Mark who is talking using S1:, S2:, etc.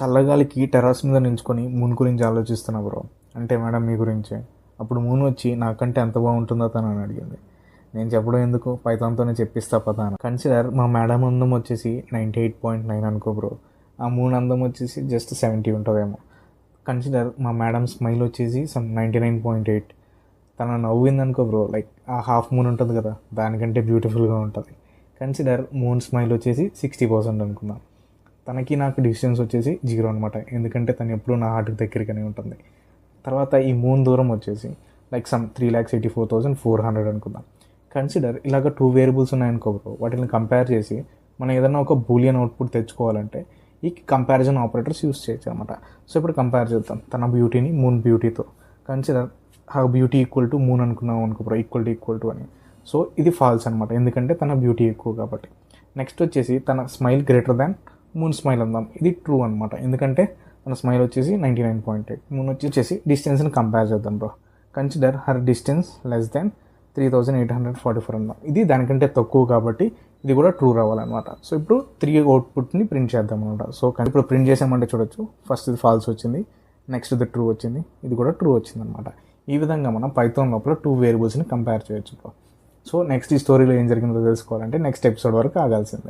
S1: చల్లగాలికి terrace మీద నించుకొని moon గురించి ఆలోచిస్తున్నా బ్రో. అంటే మేడం మీ గురించే. అప్పుడు మూన్ వచ్చి నాకంటే ఎంత బాగుంటుందో తనని అడిగింది. నేను చెప్పడం ఎందుకు, పైథాన్‌తోనే చెప్పిస్తా పదా అని. కన్సిడర్ మా మేడం అందం వచ్చేసి 98.9 అనుకో బ్రో. ఆ మూన్ అందం వచ్చేసి జస్ట్ 70 ఉంటుందేమో. కన్సిడర్ మా మేడం స్మైల్ వచ్చేసి సమ్ 99.8. తన నవ్విందనుకో బ్రో, లైక్ ఆ హాఫ్ మూన్ ఉంటుంది కదా, దానికంటే బ్యూటిఫుల్గా ఉంటుంది. కన్సిడర్ మూన్ స్మైల్ వచ్చేసి 60% అనుకుందాం. తనకి నాకు డిస్టెన్స్ వచ్చేసి 0 అనమాట. ఎందుకంటే తను ఎప్పుడూ నా హార్ట్కి దగ్గరగానే ఉంటుంది. తర్వాత ఈ మూన్ దూరం వచ్చేసి లైక్ సమ్ 3,84,400 అనుకుందాం. కన్సిడర్ ఇలాగ 2 వేరియబుల్స్ ఉన్నాయనుకో బ్రో, వాటిని కంపేర్ చేసి మనం ఏదైనా ఒక బూలియన్ అవుట్పుట్ తెచ్చుకోవాలంటే ఈ కంపారిజన్ ఆపరేటర్స్ యూస్ చేయొచ్చు అనమాట. సో ఇప్పుడు కంపేర్ చేద్దాం తన బ్యూటీని మూన్ బ్యూటీతో. Consider how beauty equal to moon అనుకున్నాం అనుకో బ్రో, ఈక్వల్ టు అని. సో ఇది ఫాల్స్ అనమాట, ఎందుకంటే తన బ్యూటీ ఎక్కువ కాబట్టి. నెక్స్ట్ వచ్చేసి తన smile greater than moon smile అందాం. ఇది ట్రూ అనమాట, ఎందుకంటే మన స్మైల్ వచ్చేసి 99.8. మూన్ వచ్చేసి డిస్టెన్స్ని కంపేర్ చేద్దాం bro. Consider her distance less than 3,844 అందాం. ఇది దానికంటే తక్కువ కాబట్టి ఇది కూడా ట్రూ రావాలన్నమాట. సో ఇప్పుడు 3 అవుట్పుట్ని ప్రింట్ చేద్దాం అనమాట. సో ఇప్పుడు ప్రింట్ చేసామంటే చూడొచ్చు, ఫస్ట్ ఇది ఫాల్స్ వచ్చింది, నెక్స్ట్ ఇది ట్రూ వచ్చింది, ఇది కూడా ట్రూ వచ్చింది అనమాట. ఈ విధంగా మనం పైథాన్ లోపల 2 వేరియబుల్స్ని కంపేర్ చేయొచ్చు బ్రో. సో నెక్స్ట్ ఈ స్టోరీలో ఏం జరిగిందో తెలుసుకోవాలంటే నెక్స్ట్ ఎపిసోడ్ వరకు ఆగాల్సిందే.